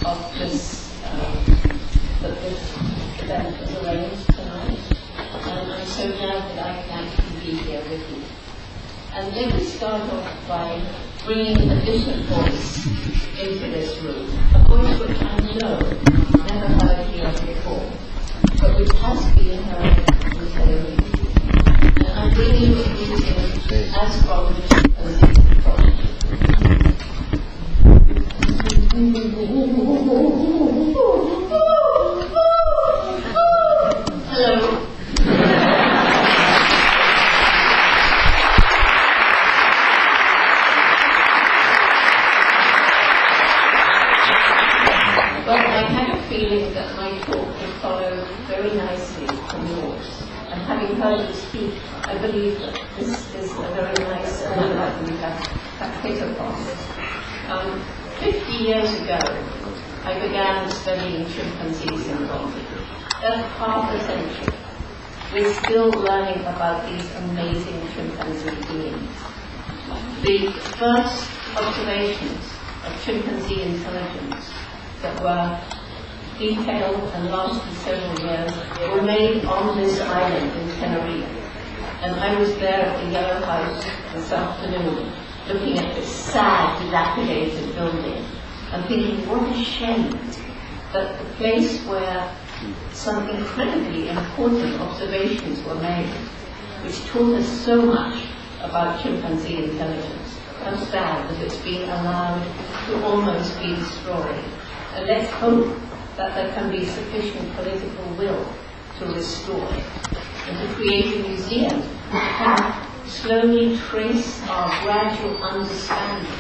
of this that this event was arranged tonight. And I'm so glad that I can actually be here with you. And let me start off by bringing a different voice into this room, a voice which I know never heard here before, but which has been heard in Tenerife. And I'm bringing it in as from the project. Hello. Well, I had a feeling that my talk would follow very nicely from yours. And having heard you speak, I believe that this is a very nice overlap we have hit upon. 50 years ago, I began studying chimpanzees in Goodall. That's half a century. We're still learning about these amazing chimpanzee beings. The first observations of chimpanzee intelligence that were detailed and lasted several years were made on this island in Tenerife. And I was there at the Yellow House this afternoon, looking at this sad, dilapidated building, and thinking, what a shame that the place where some incredibly important observations were made, which taught us so much about chimpanzee intelligence, how sad that it's being allowed to almost be destroyed. And let's hope that there can be sufficient political will to restore it and to create a museum that can slowly trace our gradual understanding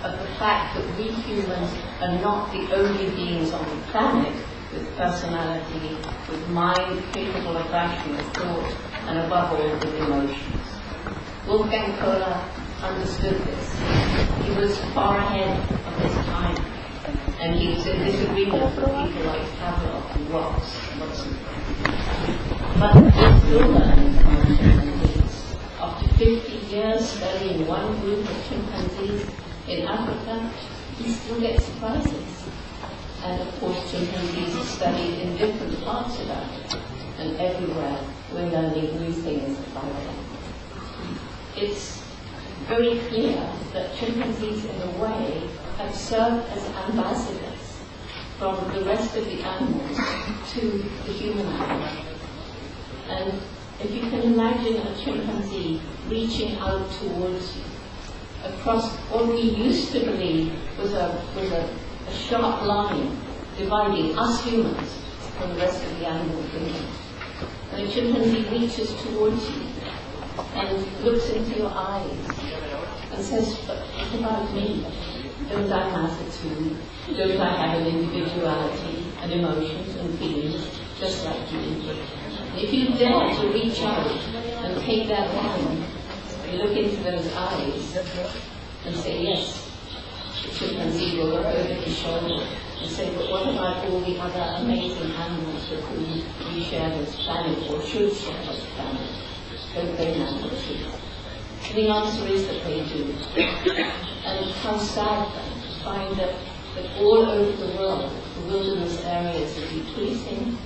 of the fact that we humans are not the only beings on the planet with personality, with mind capable of rational thought, and above all with emotions. Wolfgang Kohler understood this. He was far ahead of his time, and he was in disagreement with people like Pavlov and Watson. But we're still learning from chimpanzees. After 50 years studying one group of chimpanzees in Africa, we still get surprises. And of course, chimpanzees are studied in different parts of Africa, and everywhere we're learning new things about them. It's very clear that chimpanzees, in a way, have served as ambassadors from the rest of the animals to the human animal. And if you can imagine a chimpanzee reaching out towards you, across what we used to believe was a sharp line dividing us humans from the rest of the animal kingdom. And a chimpanzee reaches towards you and looks into your eyes and says, but what about me? Don't I matter too? Don't I have an individuality and emotions and feelings just like you? If you dare to reach out and take that line and look into those eyes and say yes, the chimpanzee will look over his shoulder and say, but what about all the other amazing animals with whom we share this planet or should share this planet? Don't they matter too? And the answer is that they do. And how sad then to find that all over the world, the wilderness areas are decreasing,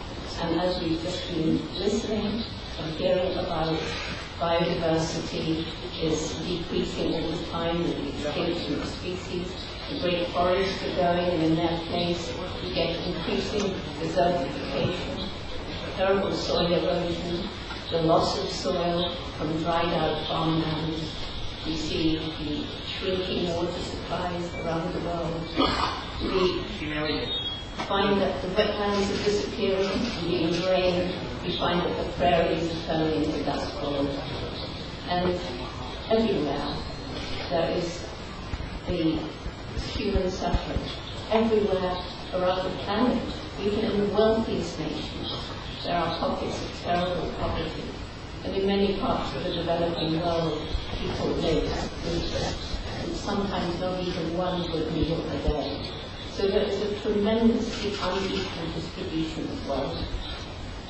and as we've just been listening and hearing about, biodiversity is decreasing all the time with the extinction of species. The great forests are going, and in their place we get increasing desertification, terrible soil erosion, the loss of soil from dried out farmlands. We see the shrinking water supplies around the world. We find that the wetlands are disappearing and being drained. We find that the prairies are turning into dust bowl. And everywhere there is the human suffering. Everywhere around the planet, even in the wealthiest nations, there are pockets of terrible poverty. And in many parts of the developing world, people live with and sometimes not even one good meal a day. So there is a tremendously unequal distribution of wealth.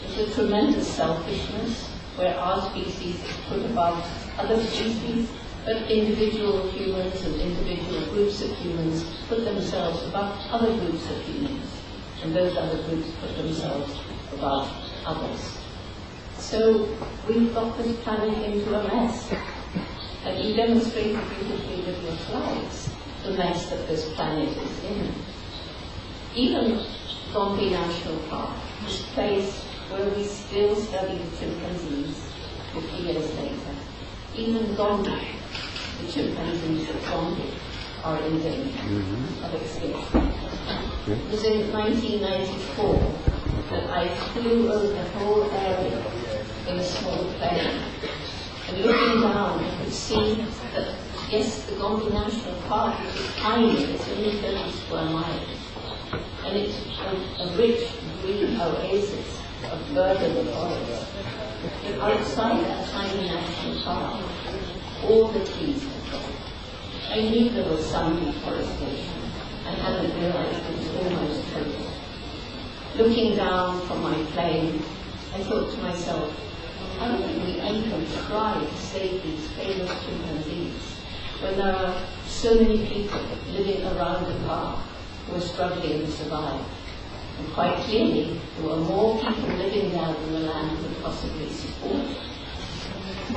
There's a tremendous selfishness where our species is put above other species, But individual humans and individual groups of humans put themselves above other groups of humans, and those other groups put themselves above others. So we've got this planet into a mess. And you demonstrated beautifully with your slides the mess that this planet is in. Even Gombe National Park, this place where we still study chimpanzees 50 years later, even Gombe, the chimpanzees of Gombe, are in danger of extinction. It was in 1994 that I flew over the whole area in a small plane. And looking down, I could see that, yes, the Gombe National Park is tiny, it's only 30 square miles. And it's a rich green oasis of verdant forest. But outside that tiny national park, all the trees had gone. I knew there was some deforestation. I hadn't realized it was almost total. Looking down from my plane, I thought to myself, how can we even try to save these famous chimpanzees when there are so many people living around the park who are struggling to survive? And quite clearly, there were more people living there than the land could possibly support.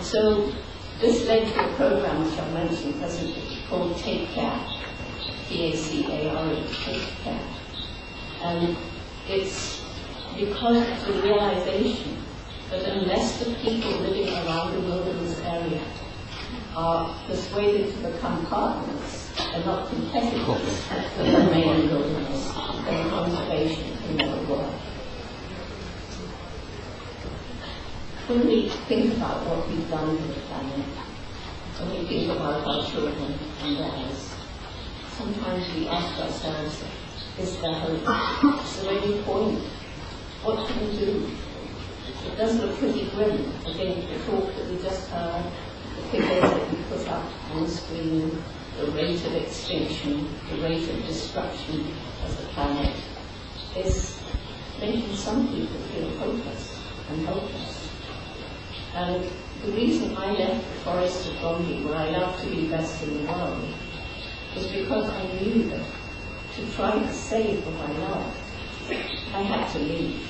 So this led to a program which I mentioned presently called Take Care, T-A-C-A-R-E, Take Care. And it's because of the realization that unless the people living around the wilderness area are persuaded to become partners and not competitors with the main wilderness, then conservation can never work. When we think about what we've done to the planet, when we think about our children and theirs, sometimes we ask ourselves, is there hope? Is there any point? What can we do? It does look pretty grim, again, the talk that we just heard, the figures that we put up on the screen, the rate of extinction, the rate of destruction of the planet, is making some people feel hopeless and helpless. And the reason I left the forest of Gombe, where I love to be best in the world, was because I knew that to try to save what I loved, I had to leave.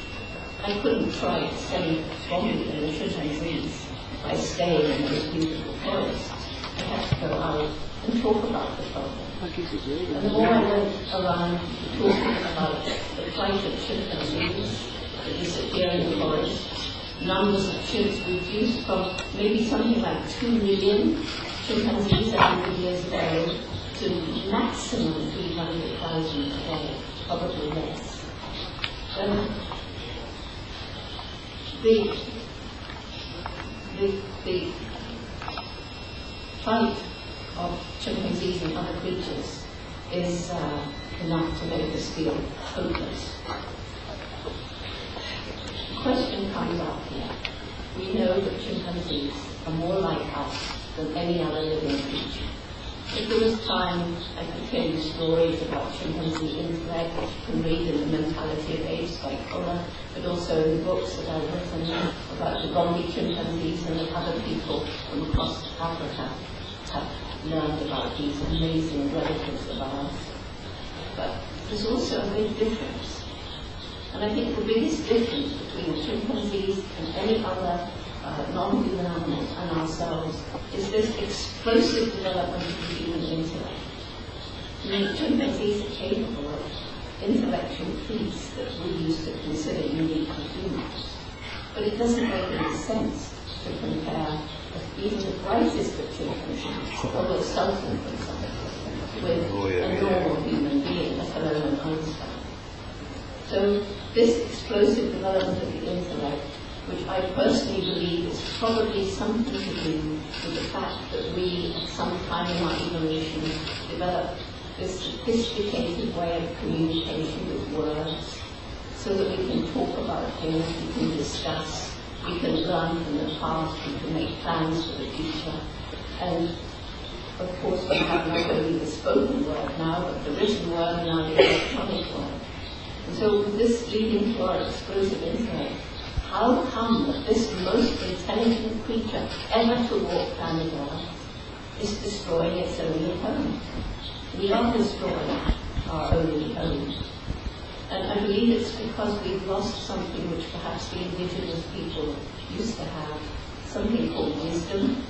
I couldn't try to save Gombe and the chimpanzees by staying in those beautiful forests. I had to go out and talk about the problem. And the more I went around talking about the plight of chimpanzees, the disappearing forests, numbers of chimps reduced from maybe something like 2 million chimpanzees 100 years ago to maximum 300,000 today, probably less. The plight of chimpanzees and other creatures is enough to make us feel hopeless. The question comes up here. We know that chimpanzees are more like us than any other living creature. If there was time, I could tell you stories about chimpanzee intellect, which you can read in The Mentality of Apes by Kohler, but also in books that I've written about the Gombe chimpanzees and the other people from across Africa have learned about these amazing relatives of ours. But there's also a big difference. And I think the biggest difference between chimpanzees and any other non-human animals and ourselves is this explosive development of the human intellect. I mean, chimpanzees are capable of intellectual feats that we used to consider unique to humans. But it doesn't make any sense to compare even the brightest of chimpanzees, although Sultan, for example, with a normal human being, let alone an Einstein. So this explosive development of the intellect, which I personally believe is probably something to do with the fact that we, at some time in our evolution, developed this sophisticated way of communication with words, so that we can talk about things, we can discuss, we can learn from the past, we can make plans for the future. And of course we have not only the spoken word now, but the written word and now the electronic word. And so with this leading to our explosive intellect, how come that this most intelligent creature ever to walk planet Earth is destroying its only home. We are destroying our only home. And I believe it's because we've lost something which perhaps the indigenous people used to have, something called wisdom.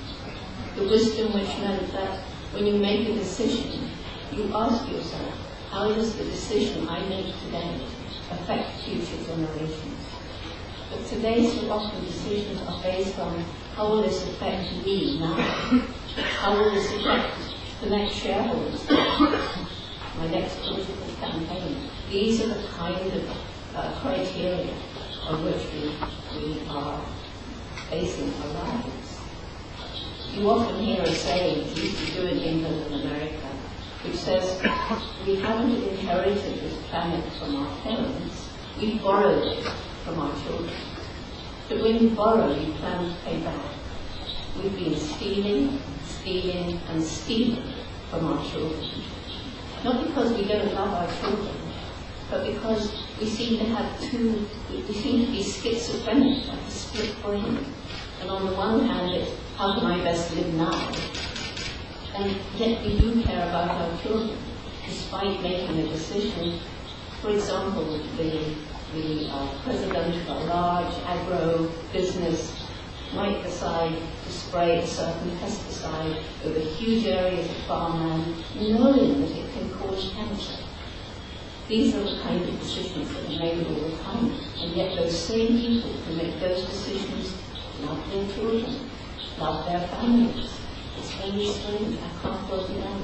The wisdom which meant that when you make a decision, you ask yourself, how does the decision I make today affect future generations? But today, so often decisions are based on how will this affect me now? How will this affect the next shareholders? My next political campaign. These are the kind of criteria on which we are basing our lives. You often hear a saying, which we do in England and America, which says, we haven't inherited this planet from our parents, we borrowed it from our children. But when you borrow, you plan to pay back. We've been stealing, stealing, and stealing from our children. Not because we don't love our children, but because we seem to have we seem to be schizophrenic, like a split brain. And on the one hand, it's how can I best live now? And yet we do care about our children, despite making a decision. For example, the president of a large agro business might decide to spray a certain pesticide over huge areas of farmland, knowing that it can cause cancer. These are the kind of decisions that are made all the time, and yet those same people who make those decisions love their children, love their families. It's very strange. I can't work it out.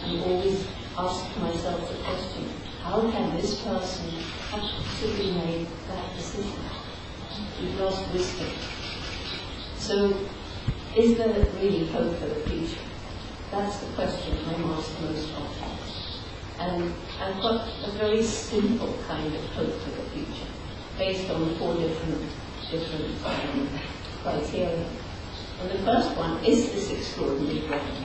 I'm always asking myself the question, how can this person have possibly made that decision? We've lost wisdom. So, is there really hope for the future? That's the question I'm asked most often. And I've got a very simple kind of hope for the future, based on 4 different criteria. And the first one is this extraordinary brain.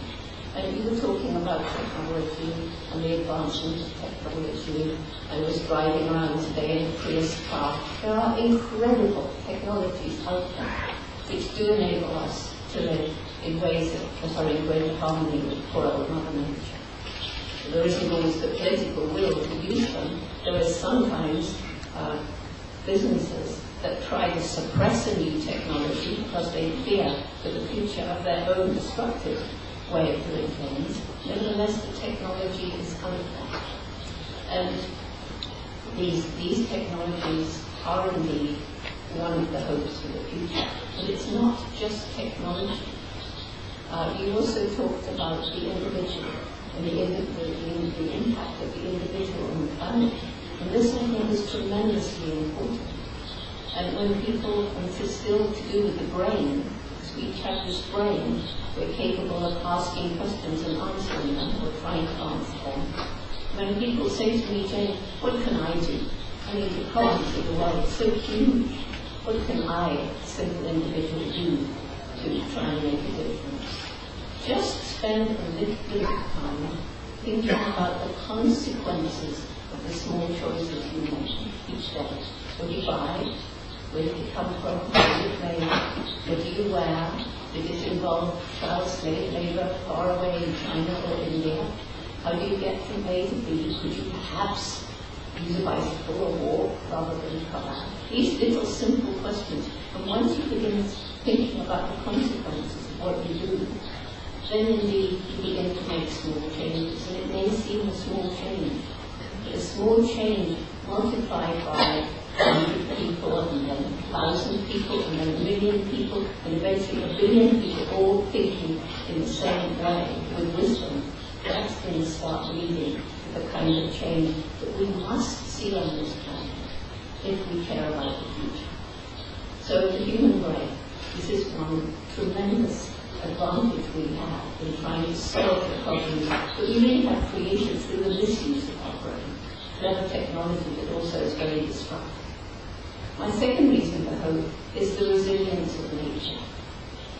And you were talking about technology and the advancement of technology. I was driving around today in a Prius car. There are incredible technologies out there which do enable us to live in ways that are in greater harmony with poor old Mother Nature. There isn't always the political will to use them. There is sometimes businesses that try to suppress a new technology because they fear for the future of their own destructive way of doing things. Nevertheless, the technology is out there. And these technologies are indeed one of the hopes for the future. But it's not just technology. You also talked about the individual and the impact of the individual on the planet. And this, I think, is tremendously important. And when people, and this is still to do with the brain, because we each have this brain, we're capable of asking questions and answering them, or trying to answer them. When people say to me, Jane, what can I do? I mean, the problems of the world are so huge. What can I, a simple individual, do to try and make a difference? Just spend a little bit of time thinking about the consequences of the small choices you make each day. What do you buy? Where did it come from? Where did it made? What do you wear? Did it involve child slave labor far away in China or India? How do you get from A to B? Could you perhaps use a bicycle or walk rather than a car? These little simple questions. And once you begin thinking about the consequences of what you do, then indeed you begin to make small changes. And it may seem a small change, but a small change multiplied by 100 people, and then 1,000 people, and then 1 million people, and eventually 1 billion people all thinking in the same way with wisdom, that's going to start leading to the kind of change that we must see on this planet if we care about the future. So the human brain, this is one tremendous advantage we have in trying to solve the problems that we really have created through the misuse of our brain. Clever technology that also is very destructive. My second reason for hope is the resilience of nature.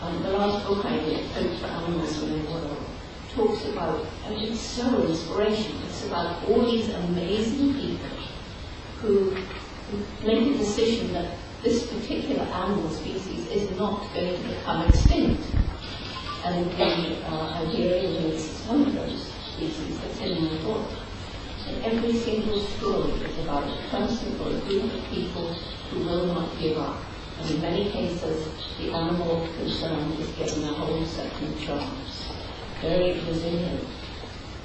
The last book I did, Hope for Animals in the World, talks about, and it's so inspirational, it's about all these amazing people who make a decision that this particular animal species is not going to become extinct. And the Iberian lynx is one of those species that's in my book. And every single story is about a person or a group of people who will not give up. And in many cases, the animal concerned is given a whole second chance. Very resilient.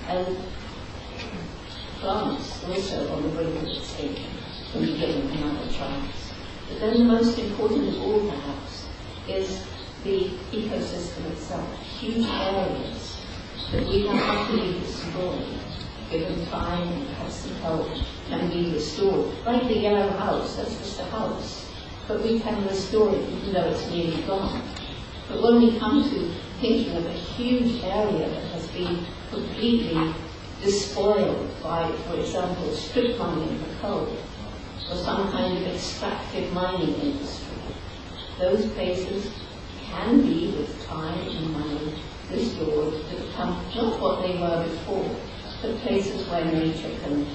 And plants, also on the brink of extinction, can be given another chance. But then the most important of all, perhaps, is the ecosystem itself. Huge areas that we don't have to be destroyed, given time and have some help, can be restored. Like the yellow house, that's just a house. But we can restore it even though it's nearly gone. But when we come to thinking of a huge area that has been completely despoiled by, for example, strip mining for coal, or some kind of extractive mining industry, those places can be, with time and money, restored to become not what they were before, but places where nature can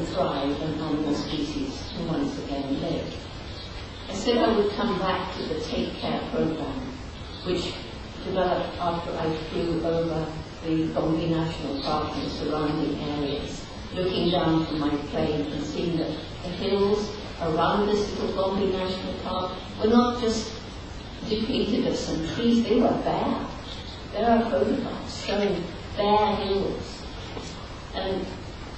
thrive and animal species can once again live. I said I would come back to the Take Care program, which developed after I flew over the Gombe National Park and surrounding areas, looking down from my plane and seeing that the hills around this little Gombe National Park were not just depleted of some trees, they were bare. There are photographs showing bare hills. And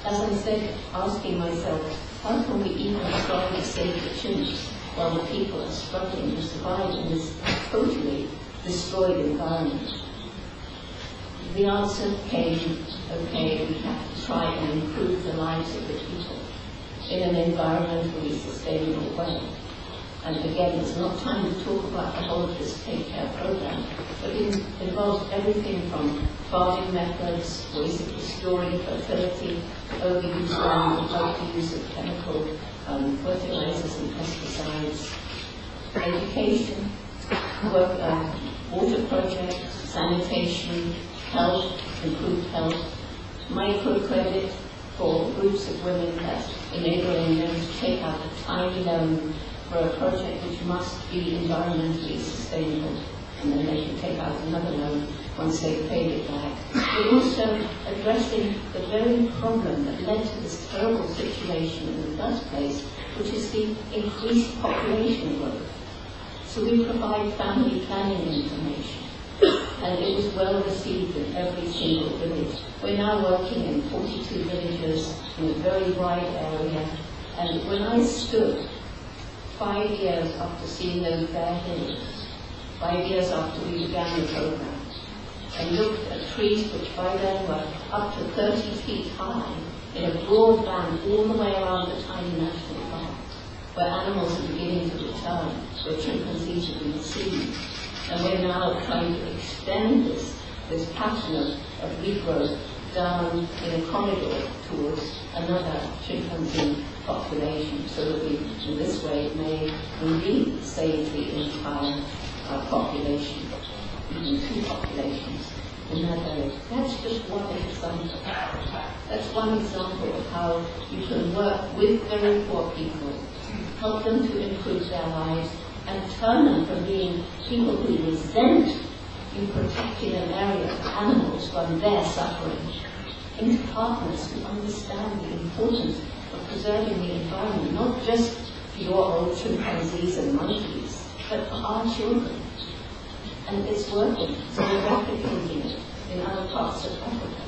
as I said, asking myself, how can we even try to save the chimps while the people are struggling to survive in this totally destroyed environment? The answer came, okay, we have to try and improve the lives of the people in an environmentally sustainable way. And again, it's not time to talk about the whole of this Take Care program, but it involves everything from farming methods, ways of restoring fertility, overuse land, without the use of chemical fertilizers and pesticides, education, water projects, sanitation, health, improved health, microcredit for groups of women that's enabling them to take out a tiny loan for a project which must be environmentally sustainable, and then they can take out another loan once they've paid it back. But also addressing the very problem that led to this terrible situation in the first place, which is the increased population growth. So we provide family planning information, and it was well received in every single village. We're now working in 42 villages in a very wide area, and when I stood 5 years after seeing those bare hills, 5 years after we began the program, and looked at trees which by then were up to 30 feet high in a broad band all the way around the tiny national park, where animals are beginning to return, where chimpanzees have been seen. And we're now trying to extend this pattern of regrowth down in a corridor towards another chimpanzee population, so that we, in this way, may indeed save the entire population, even two populations in that area. That's just one example. That's one example of how you can work with very poor people, help them to improve their lives, and turn them from being people who resent you protecting an area of animals from their suffering into partners who understand the importance of preserving the environment, not just for your old chimpanzees and monkeys, but for our children. And it's working, so we're replicating it in other parts of Africa.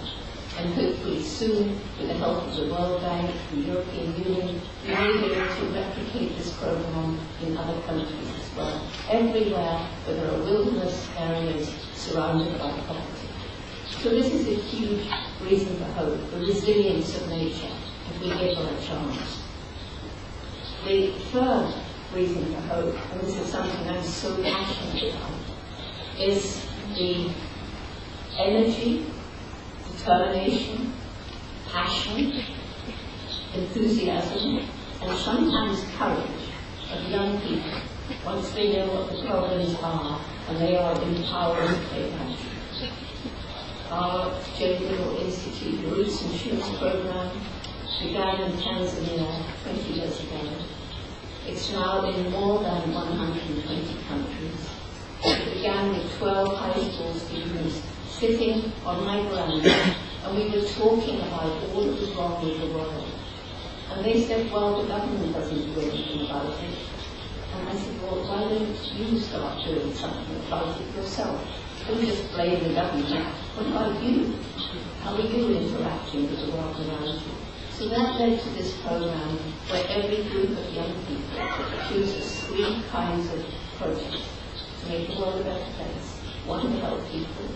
And hopefully soon, with the help of the World Bank, the European Union, we may be able to replicate this program in other countries as well, everywhere where there are wilderness areas surrounded by poverty. So this is a huge reason for hope, the resilience of nature, if we give her a chance. The third reason for hope, and this is something I'm so passionate about, is the energy, determination, passion, enthusiasm, and sometimes courage of young people once they know what the problems are and they are empowered to take action. Our Goodall Institute, the Roots and Shoots program, began in Tanzania 20 years ago. It's now in more than 120 countries. It began with 12 high school students sitting on my veranda, and we were talking about all that was wrong with the world. And they said, well, the government doesn't do anything about it. And I said, well, why don't you start doing something about it yourself? Don't just blame the government. What about you? How are you interacting with the world around you? So that led to this program where every group of young people chooses 3 kinds of projects to make the world a better place. One to help people,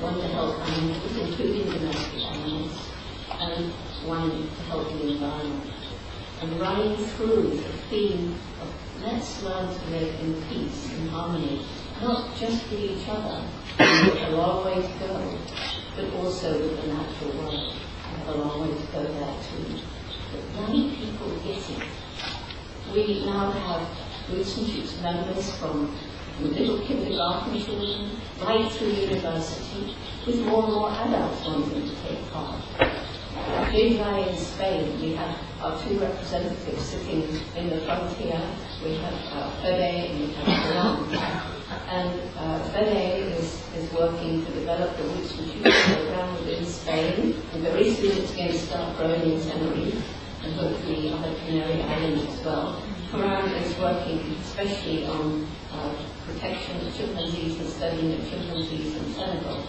one to help animals, including domestic animals, and one to help the environment. And running through the theme of let's learn to live in peace and harmony, not just with each other, we have a long way to go, but also with the natural world. We have a long way to go there too. But young people get it. We now have Roots and Shoots members from little kindergarten children right through university, with more and more adults wanting to take part. Goodall in Spain, we have our 2 representatives sitting in the front here. We have Fede and we have Goodall. And Fede is working to develop the Roots and Shoots program within Spain, and very soon it's going to start growing in Tenerife, and hopefully other Canary Islands as well. Coram is working especially on protection of chimpanzees and studying of chimpanzees in Senegal,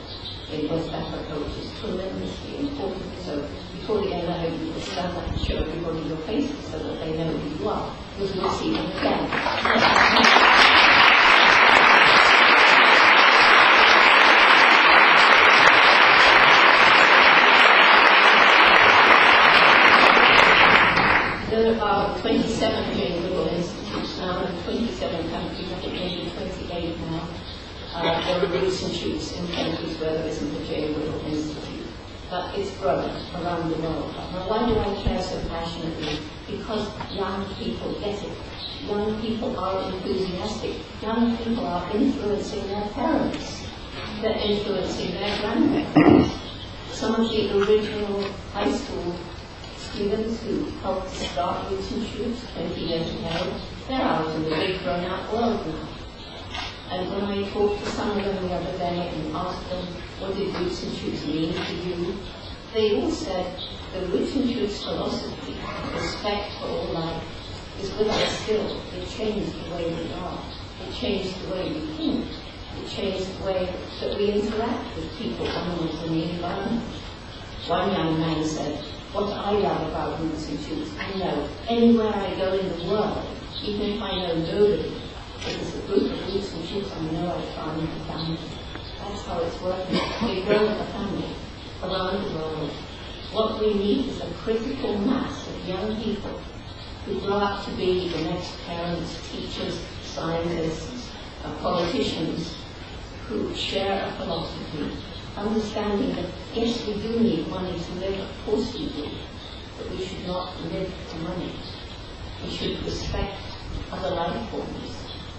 in West Africa, which is tremendously important. So before the end, I hope you will stand up and show everybody your faces so that they know who you are, because we'll see them again. There are 27 doing Goodall institutes now in 27 countries, I think maybe 28 now. There are Roots and Shoots in countries where there isn't a Jane Goodall Institute. But it's growing around the world. Now why do I care so passionately? Because young people get it. Young people are enthusiastic. Young people are influencing their parents. They're influencing their grandparents. Some of the original high school students who helped start Roots and Shoots 20 years ago, they're out in the big grown-up world now. And when I talked to some of them the other day and asked them, what did Roots and Shoots mean to you? They all said, the Roots and Shoots philosophy, respect for all life, is with us still. It changed the way we are. It changed the way we think. It changed the way that we interact with people, animals, and the environment. One young man said, what I love about Roots and Shoots, I know anywhere I go in the world, even if I know nobody, if there's a group of Roots and Shoots, I know I find a family. That's how it's working. We grow a family around the world. What we need is a critical mass of young people who grow up to be the next parents, teachers, scientists, politicians, who share a philosophy, understanding that, yes, we do need money to live, of course we do, but we should not live for money. We should respect other life forms.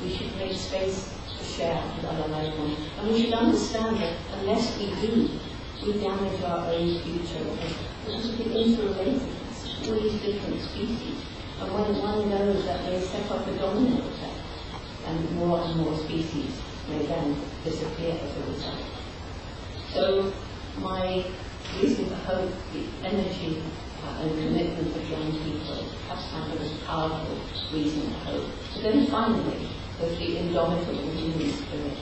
We should make space to share with other life forms. And we should understand that unless we do, we damage our own future. Because of the interrelatedness of all these different species. And when one goes, that may set up a domino effect, and more species may then disappear as a result. So my reason for hope, the energy and commitment of young people, perhaps kind of a powerful reason for hope. But then finally, there's the indomitable human spirit.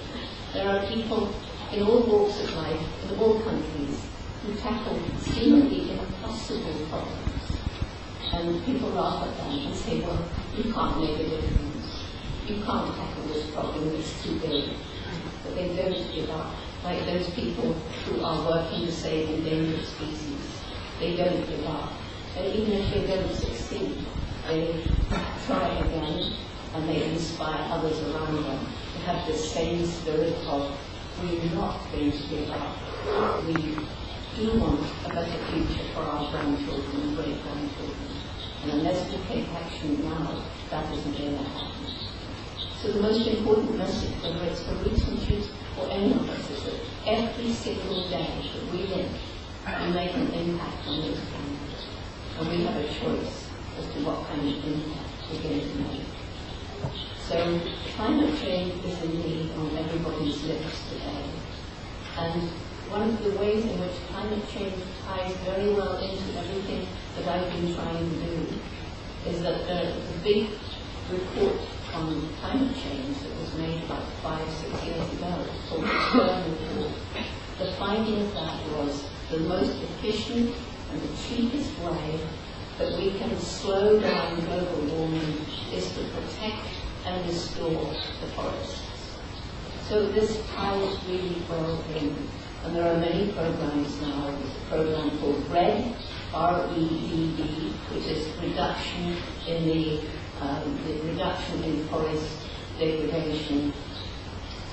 There are people in all walks of life, in all countries, who tackle seemingly impossible problems. And people laugh at them and say, well, you can't make a difference. You can't tackle this problem, it's too big. But they don't give up. Like those people who are working to save endangered species. They don't give up. And even if they don't succeed, they try again, and they inspire others around them to have the same spirit of, we're not going to give up. We do want a better future for our grandchildren and great-grandchildren. And unless we take action now, that isn't going to happen. So the most important message, whether it's for Roots and Shoots or any of us, is that every single day that we live, we make an impact on this planet. And we have a choice as to what kind of impact we're going to make. So climate change is indeed on everybody's lips today. And one of the ways in which climate change ties very well into everything that I've been trying to do is that the big report on climate change that was made about 5-6 years ago, called the Foro report, the finding of that was the most efficient and the cheapest way that we can slow down global warming is to protect and restore the forests. So this ties really well in. And there are many programs now. There's a program called REDD, R-E-D-D, which is reduction in the reduction in forest degradation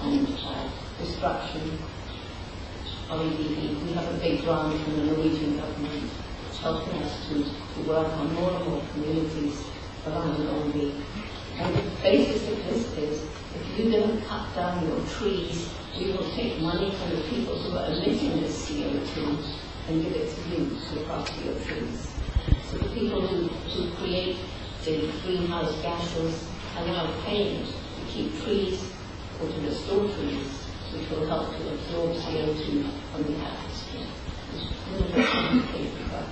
and destruction. REDD. We have a big grant from the Norwegian government helping us to work on more and more communities around Norway. And the basis of this is, if you don't cut down your trees, we will take money from the people who are emitting this CO2 and give it to you to look after your trees. So the people who create the greenhouse gases are now paying to keep trees or to restore trees, which will help to absorb CO2 from the atmosphere. It's a little bit complicated, but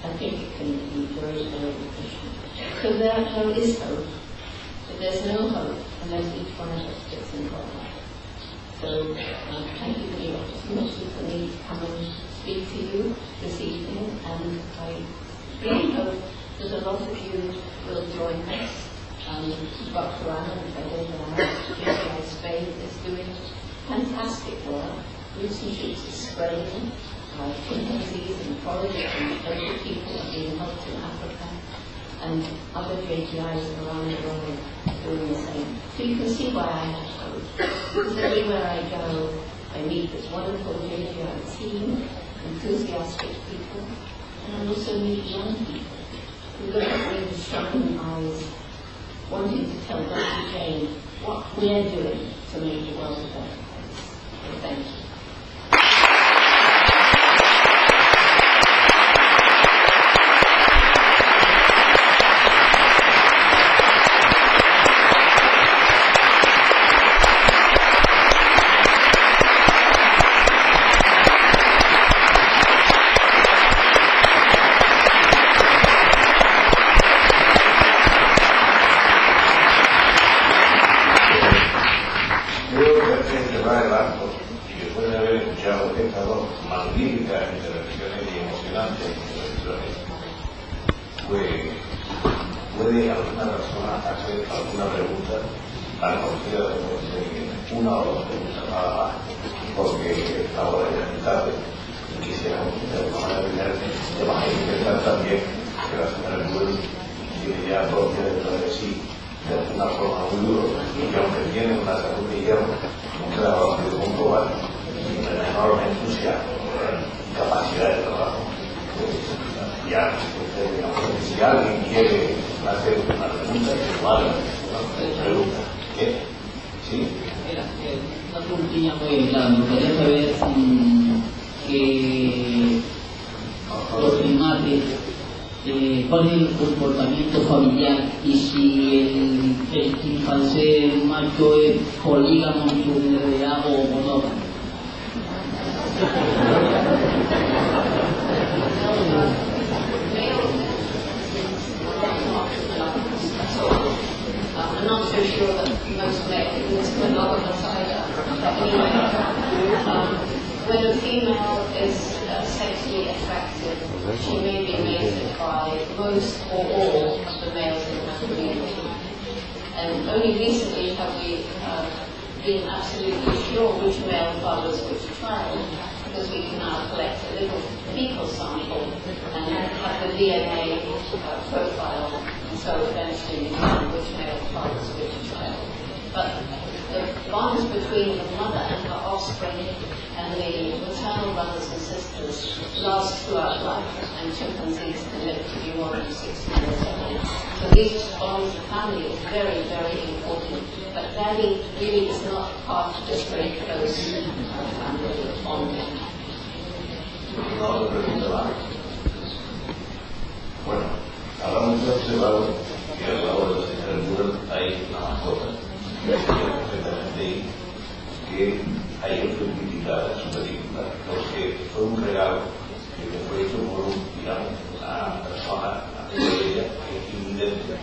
I think it can be very, very efficient. So there is hope, but there's no hope unless each one of us gets involved. So thank you for the opportunity for me to come and speak to you this evening, and I really hope that a lot of you will join us. Dr. Anna in Spain is doing fantastic work. Recently it's spraying chimpanzees and forests and other people are being helped in Africa, and other JTIs around the world doing the same. So you can see why I have hope. Because everywhere I go, I meet this wonderful JTI team, enthusiastic people, and I also meet young people who look at me with shining eyes, wanting to tell Dr. Jane what we're doing to make the world a better place. So thank you. ¿Puede alguna persona hacer alguna pregunta a la conocida de una o dos preguntas nada más? Porque ahora ya es tarde y quisiéramos de alguna manera tener temas que intentar también que la señora Goodall tiene ya propia dentro de sí de una forma muy dura, y aunque tiene una salud de hierro, un trabajo de punto global y un enorme entusiasmo y capacidad de trabajo. Ya, si alguien quiere hacer una pregunta, igual, una pregunta. ¿Qué? ¿Sí? Una preguntilla muy clara. Me gustaría saber que los primates, cuál es el comportamiento familiar y si el chimpancé macho es polígamo en su realidad o monógamo. I'm not so sure that most males are monogamous either. But anyway, when a female is sexually attractive, she may be mated by most or all of the males in her community. And only recently have we been absolutely sure which male fathers which child, because we can now collect a little fecal sample and have the DNA profile, and so eventually we know which male fathers which child. But the bonds between the mother and her offspring and the maternal brothers and sisters last throughout life, and chimpanzees can live to be more than 60 years old. So these bonds of family is very, very important. But daddy really is not part of this very close family bonding. No, bueno, hablamos de observado que al lado de la señora Goodall hay una mascota. y entiendo perfectamente ahí que hay que criticar su película, porque fue un regalo que me fue hecho por una persona, amigo de ella, que es invidente,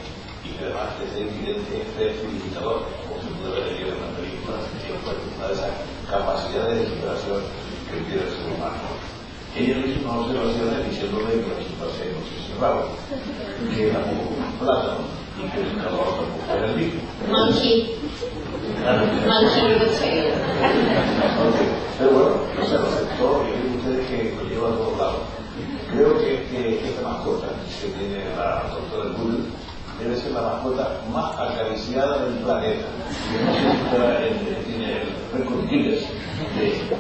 y que además de ser invidente es flexibilizador, como se puede ver en una película, que fue una de esas capacidades de superación que tiene el ser humano. Ella le hizo unas observaciones diciéndole que la situación no se cerraba, que era un plátano y que el calor tampoco era el mismo. Monkey with a tail. Pero bueno, no se lo aceptó y ven ustedes que lo lleva a todos lados. Creo que esta mascota que tiene la doctora Goodall debe ser la mascota más acariciada del planeta. Tiene el récord Guinness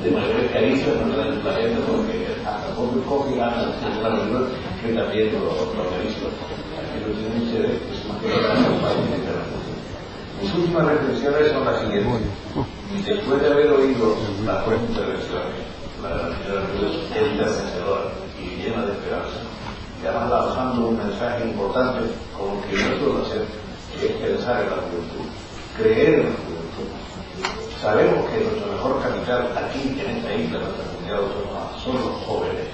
de mayores caricias del planeta, porque hasta poco coge ganas de la mayor que también lo acaricia. Aquí lo tienen ustedes, que es una cosa de mis últimas reflexiones son las siguientes. Después de haber oído las buenas intervenciones, la de la señora Rubio es enternecedora y llena de esperanza, y además lanzando un mensaje importante con lo que yo suelo hacer, que es pensar en la juventud, creer en la juventud. Sabemos que nuestro mejor capital aquí en esta isla, en nuestra comunidad autónoma, son los jóvenes.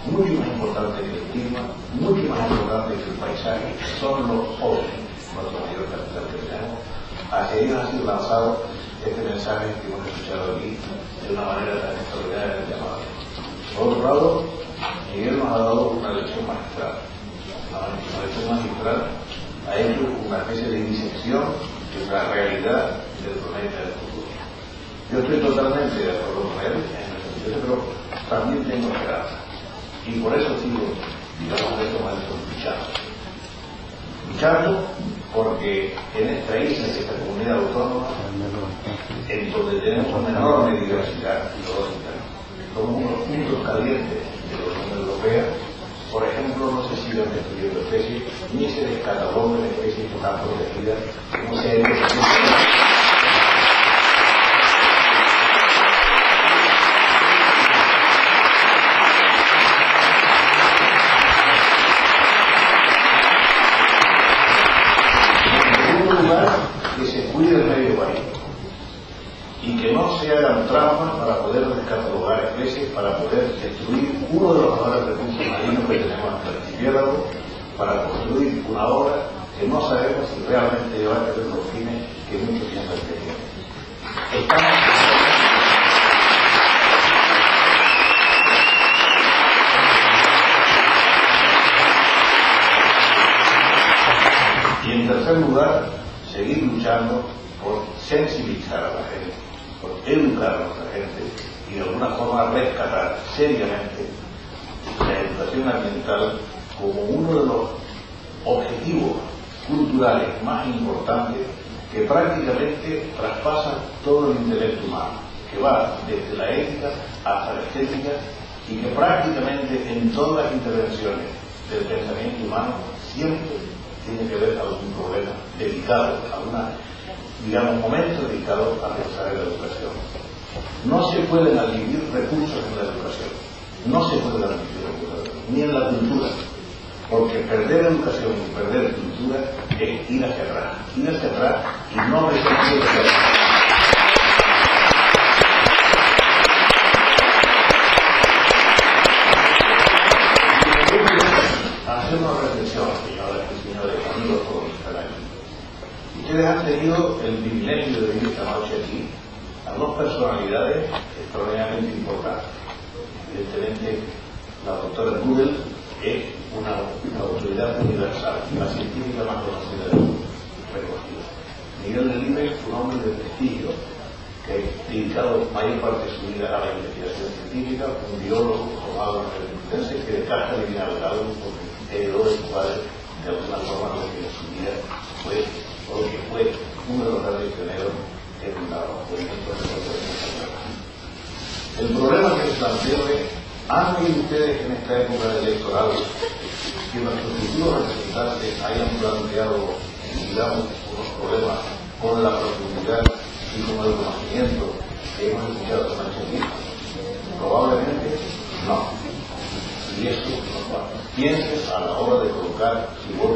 Mucho más importante que el clima, mucho más importante que el paisaje, son los jóvenes, nuestro mayor capital que tenemos. Hacia ellos ha sido lanzado este mensaje que hemos escuchado aquí de una manera tan extraordinaria del llamado. Por otro lado, Miguel nos ha dado una lección magistral. Una lección magistral ha hecho una especie de disección de la realidad del planeta del futuro. Yo estoy totalmente de acuerdo con él en ese sentido, pero también tengo esperanza. Y por eso sigo, digamos, en estos momentos luchando porque en esta isla, en esta comunidad autónoma, en donde tenemos una enorme diversidad biológica, como unos puntos calientes de la Unión Europea, por ejemplo, no se siguen destruyendo especies, ni se descataloguen especies que están protegidas, no se que se cuide el medio marino y que no se hagan trampas para poder descatalogar especies, para poder destruir uno de los mejores recursos marinos que tenemos en el archipiélago, para construir una obra que no sabemos si realmente va a tener los fines que muchos piensan que tiene. Y en tercer lugar, seguir luchando por sensibilizar a la gente, por educar a nuestra gente y de alguna forma rescatar seriamente la educación ambiental como uno de los objetivos culturales más importantes que prácticamente traspasan todo el intelecto humano, que va desde la ética hasta la estética y que prácticamente en todas las intervenciones del pensamiento humano siempre tiene que ver algún problema dedicado a un momento dedicado a pensar en la educación. No se pueden adquirir recursos en la educación, no se pueden adquirir recursos, ni en la cultura, porque perder educación y perder cultura es ir hacia atrás y no es el hacer una reflexión, señores amigos todos los que están aquí. Ustedes han tenido el privilegio de venir esta noche aquí a dos personalidades extraordinariamente importantes. Evidentemente, la doctora Goodall es una autoridad universal, la científica más conocida del mundo, reconocida. Miguel Delibes es un hombre de prestigio que ha dedicado mayor parte de su vida a la investigación científica, un biólogo formado en el Inglés que de casa le viene al lado porque heredó de su padre de alguna forma lo que en su vida fue, o que fue uno de los grandes pioneros en la movimiento de la. El problema que se planteó es: ¿han visto ustedes en esta época electoral que nuestros futuros representantes hayan planteado, digamos, unos problemas con la profundidad y con el conocimiento que hemos escuchado esta noche aquí? Probablemente no. Y eso nos va. Piensen a la hora de colocar su voto